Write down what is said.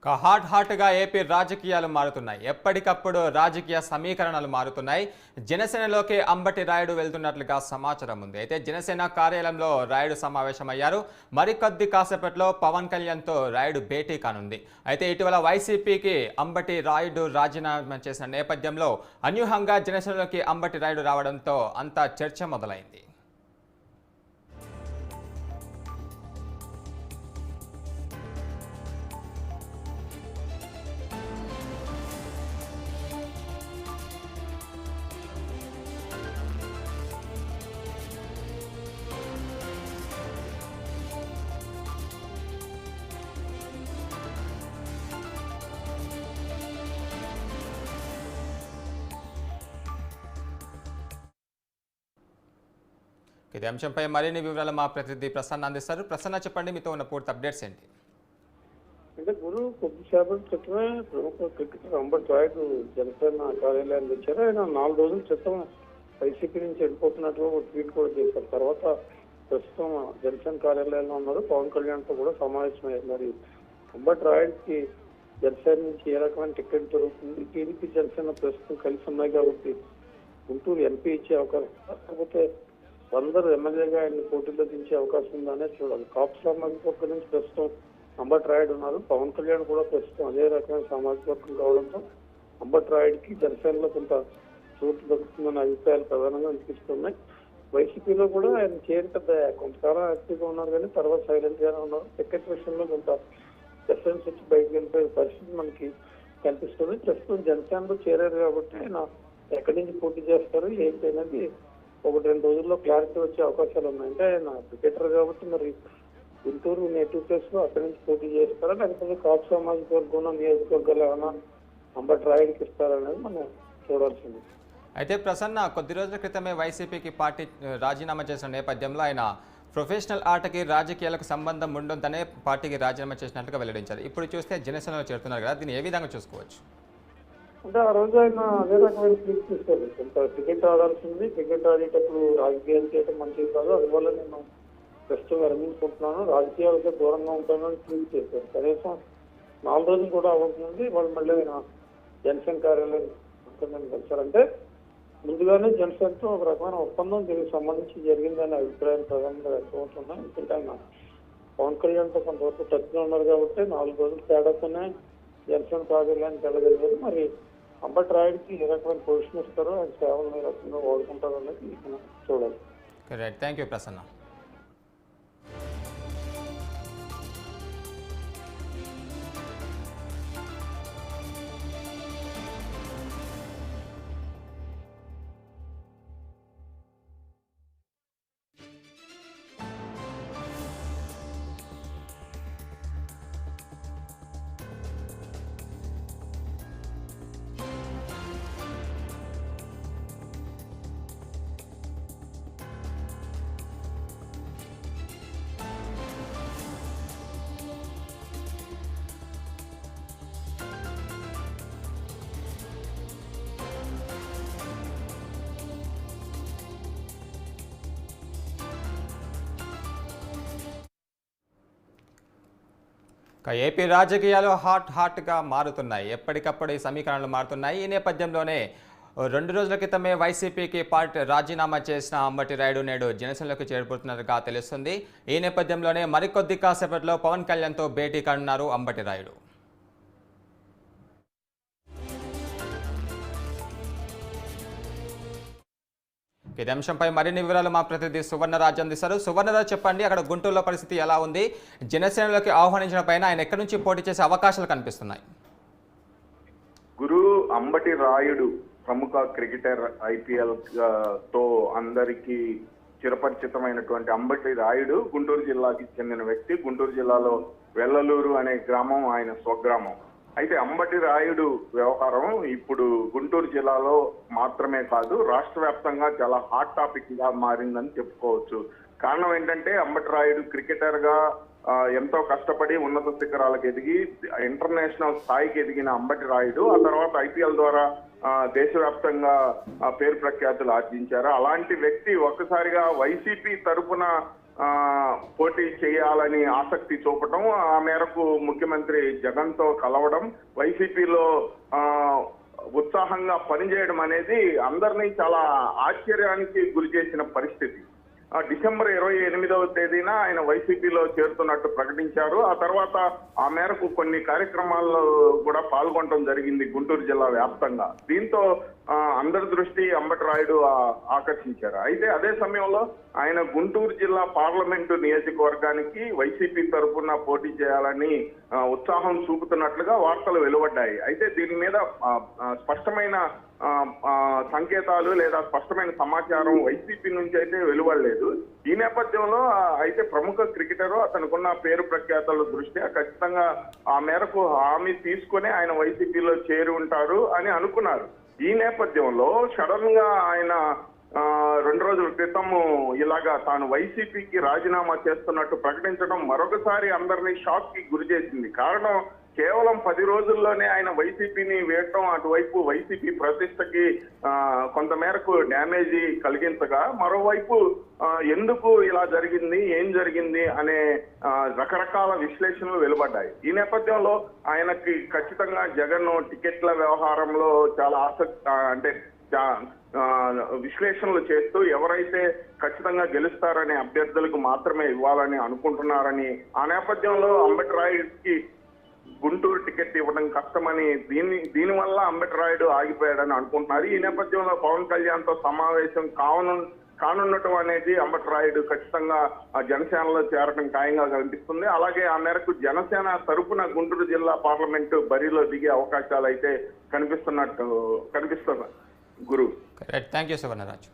హాట్గా ఏపీ రాజకీయాలు మారుతున్నాయి. ఎప్పటికప్పుడు రాజకీయ సమీకరణలు మారుతున్నాయి. జనసేనలోకి అంబటి రాయుడు వెళ్తున్నట్లుగా సమాచారం ఉంది. అయితే జనసేన కార్యాలయంలో రాయుడు సమావేశమయ్యారు. మరికొద్ది కాసేపట్లో పవన్ కళ్యాణ్తో రాయుడు భేటీ కానుంది. అయితే ఇటీవల వైసీపీకి అంబటి రాయుడు రాజీనామా చేసిన నేపథ్యంలో అనూహ్యంగా జనసేనలోకి అంబటి రాయుడు రావడంతో అంతా చర్చ మొదలైంది. ఇదే అంశంపై మరిన్ని వివరాలు మా ప్రతినిధి ప్రసన్న అందిస్తారు. ప్రసన్న, చెప్పండి, మీతో ఉన్న పూర్తి అప్డేట్స్ ఏంటి? అంటే గురు కొద్దిసేపటి క్రితమే ప్రముఖ క్రికెటర్ అంబటి రాయుడు జనసేన కార్యాలయానికి వచ్చారు. ఆయన 4 రోజుల క్రితం వైసీపీ నుంచి వెళ్ళిపోతున్నట్టుగా ఒక ట్వీట్ కూడా చేశారు. తర్వాత ప్రస్తుతం జనసేన కార్యాలయంలో ఉన్నారు. పవన్ కళ్యాణ్ తో కూడా సమావేశమయ్యారు. మరి అంబటి రాయుడికి జనసేన నుంచి ఏ రకమైన టికెట్ దొరుకుతుంది? టీడీపీ జనసేన ప్రస్తుతం కలిసి ఉన్నాయి కాబట్టి గుంటూరు ఎంపీ ఇచ్చే అవకాశం, కాకపోతే అందరూ ఎమ్మెల్యేగా ఆయన పోటీలో దించే అవకాశం ఉందనే చూడాలి. కాపు సామాజిక వర్గం నుంచి ప్రస్తుతం అంబటి రాయుడు ఉన్నారు. పవన్ కళ్యాణ్ కూడా ప్రస్తుతం అదే రకమైన సామాజిక వర్గం కావడంతో అంబటి రాయుడికి జనసేనలో కొంత చోటు దొరుకుతుందన్న అభిప్రాయాలు ప్రధానంగా వినిపిస్తున్నాయి. వైసీపీలో కూడా ఆయన చేరిక కొంతకాలం యాక్టివ్గా ఉన్నారు, కానీ తర్వాత సైలెంట్ గానే ఉన్నారు. టికెట్ విషయంలో కొంత డిఫరెన్స్ వచ్చి బయటకు వెళ్ళిపోయే పరిస్థితి మనకి కనిపిస్తుంది. ప్రస్తుతం జనసేనలో చేరారు కాబట్టి ఆయన ఎక్కడి నుంచి పోటీ చేస్తారు ఏంటి అనేది 1-2 రోజుల్లో క్లారిటీ వచ్చే అవకాశాలు ఉన్నాయి. అంటే ఆయన క్రికెటర్ కాబట్టి మరి గుంటూరు నేటివ్ ప్లేస్ లో అక్కడి నుంచి పోటీ చేస్తారా, లేకపోతే కాపు సామాజిక వర్గంలో నియోజకవర్గాలు ఏమైనా అంబటి రాయుడికి ఇస్తారనేది మనం చూడాల్సింది. అయితే ప్రసన్న, కొద్ది రోజుల క్రితమే వైసీపీకి పార్టీ రాజీనామా చేసిన నేపథ్యంలో ఆయన ప్రొఫెషనల్ ఆటకి రాజకీయాలకు సంబంధం ఉండొద్దనే పార్టీకి రాజీనామా చేసినట్లుగా వెల్లడించారు. ఇప్పుడు చూస్తే జనసేనలో చేరుతున్నారు కదా, దీన్ని ఏ విధంగా చూసుకోవచ్చు? అంటే ఆ రోజు ఆయన అదే రకమైన ట్వీట్ చేశారు. కొంత టికెట్ ఆడాల్సింది, టికెట్ ఆడేటప్పుడు రాజకీయాలు చేయడం మంచిది కాదు, అందువల్ల నేను ప్రస్తుతం విరమించుకుంటున్నాను, రాజకీయాలతో దూరంగా ఉంటానని ట్వీట్ చేశారు. కనీసం 4 రోజులు కూడా అవుతుంది. వాళ్ళు మళ్ళీ ఆయన జనసేన కార్యాలయం కలిసారంటే ముందుగానే జనసేనతో ఒక రకమైన ఒప్పందం దీనికి సంబంధించి జరిగిందనే అభిప్రాయాలు ప్రధానంగా వ్యక్తమవుతున్నాయి. ఎందుకంటే ఆయన పవన్ కళ్యాణ్తో కొంతవరకు టచ్లో ఉన్నారు కాబట్టి 4 రోజులు తేడాతోనే జనసేన కార్యాలయానికి వెళ్ళగలిగారు. మరి అంబటి రాయుడికి ఏ రకమైన పొజిషన్ ఇస్తారో, ఆయన సేవలు ఏ రకంగా వాడుకుంటారో అనేది మనం చూడాలి. Right, thank you Prasanna. AP రాజకీయాలు హాట్గా మారుతున్నాయి. ఎప్పటికప్పుడు ఈ సమీకరణలు మారుతున్నాయి. ఈ నేపథ్యంలోనే 2 రోజుల క్రితమే వైసీపీకి పార్టీ రాజీనామా చేసిన అంబటి రాయుడు నేడు జనసేనలోకి చేరిపోతున్నట్టుగా తెలుస్తుంది. ఈ నేపథ్యంలోనే మరికొద్ది కాసేపట్లో పవన్ కళ్యాణ్తో భేటీ కానున్నారు అంబటి రాయుడు. ఇదే అంశంపై మరిన్ని వివరాలు మా ప్రతినిధి సువర్ణరాజు అందిస్తారు. సువర్ణరాజు, చెప్పండి, అక్కడ గుంటూరులో పరిస్థితి ఎలా ఉంది? జనసేనలోకి ఆహ్వానించిన పైన ఆయన ఎక్కడి నుంచి పోటీ చేసే అవకాశాలు కనిపిస్తున్నాయి? గురు అంబటి రాయుడు ప్రముఖ క్రికెటర్, ఐపీఎల్ తో అందరికీ చిరపరిచితమైనటువంటి అంబటి రాయుడు గుంటూరు జిల్లాకి చెందిన వ్యక్తి. గుంటూరు జిల్లాలో వెల్లలూరు అనే గ్రామం ఆయన స్వగ్రామం. అయితే అంబటి రాయుడు వ్యవహారం ఇప్పుడు గుంటూరు జిల్లాలో మాత్రమే కాదు, రాష్ట్ర వ్యాప్తంగా చాలా హాట్ టాపిక్ గా మారిందని చెప్పుకోవచ్చు. కారణం ఏంటంటే అంబటి రాయుడు క్రికెటర్ గా ఎంతో కష్టపడి ఉన్నత శిఖరాలకు ఎదిగి ఇంటర్నేషనల్ స్థాయికి ఎదిగిన అంబటి రాయుడు ఆ తర్వాత ఐపీఎల్ ద్వారా దేశవ్యాప్తంగా పేరు ప్రఖ్యాతులు ఆర్జించారు. అలాంటి వ్యక్తి ఒక్కసారిగా వైసీపీ తరఫున పోటీ చేయాలని ఆసక్తి చూపటం, ఆ మేరకు ముఖ్యమంత్రి జగన్ తో కలవడం, వైసీపీలో ఉత్సాహంగా పనిచేయడం అనేది అందరినీ చాలా ఆశ్చర్యానికి గురి చేసిన పరిస్థితి. డిసెంబర్ 28వ తేదీన ఆయన వైసీపీలో చేరుతున్నట్టు ప్రకటించారు. ఆ తర్వాత ఆ మేరకు కొన్ని కార్యక్రమాల్లో కూడా పాల్గొనడం జరిగింది గుంటూరు జిల్లా వ్యాప్తంగా. దీంతో అందరి దృష్టి అంబటి రాయుడు ఆకర్షించారు. అయితే అదే సమయంలో ఆయన గుంటూరు జిల్లా పార్లమెంటు నియోజకవర్గానికి వైసీపీ తరఫున పోటీ చేయాలని ఉత్సాహం చూపుతున్నట్లుగా వార్తలు వెలువడ్డాయి. అయితే దీని మీద స్పష్టమైన సంకేతాలు లేదా స్పష్టమైన సమాచారం వైసీపీ నుంచి అయితే వెలువడలేదు. ఈ నేపథ్యంలో అయితే ప్రముఖ క్రికెటరు అతనుకున్న పేరు ప్రఖ్యాతల దృష్ట్యా ఖచ్చితంగా ఆ మేరకు హామీ తీసుకుని ఆయన వైసీపీలో చేరి ఉంటారు అని అనుకున్నారు. ఈ నేపథ్యంలో సడన్ గా ఆయన 2 రోజుల క్రితం ఇలాగా తాను వైసీపీకి రాజీనామా చేస్తున్నట్టు ప్రకటించడం మరొకసారి అందరినీ షాక్ కి గురి చేసింది. కారణం కేవలం 10 రోజుల్లోనే ఆయన వైసీపీని వేయటం అటువైపు వైసీపీ ప్రతిష్టకి కొంతమేరకు డ్యామేజీ కలిగించగా, మరోవైపు ఎందుకు ఇలా జరిగింది, ఏం జరిగింది అనే రకరకాల విశ్లేషణలు వెలువడ్డాయి. ఈ నేపథ్యంలో ఆయనకి ఖచ్చితంగా జగన్ టికెట్ల వ్యవహారంలో చాలా ఆసక్తి విశ్లేషణలు చేస్తూ ఎవరైతే ఖచ్చితంగా గెలుస్తారనే అభ్యర్థులకు మాత్రమే ఇవ్వాలని అనుకుంటున్నారని, ఆ నేపథ్యంలో అంబటి రాయుడికి గుంటూరు టికెట్ ఇవ్వడం కష్టమని దీనివల్ల అంబటి రాయుడు ఆగిపోయాడని అనుకుంటున్నారు. ఈ నేపథ్యంలో పవన్ కళ్యాణ్ తో సమావేశం కానుండటం అనేది అంబటి రాయుడు ఖచ్చితంగా జనసేనలో చేరడం ఖాయంగా కనిపిస్తుంది. అలాగే ఆ మేరకు జనసేన తరపున గుంటూరు జిల్లా పార్లమెంటు బరిలో దిగే అవకాశాలు అయితే కనిపిస్తున్నాయి గురు. Thank you Suvarnaraju.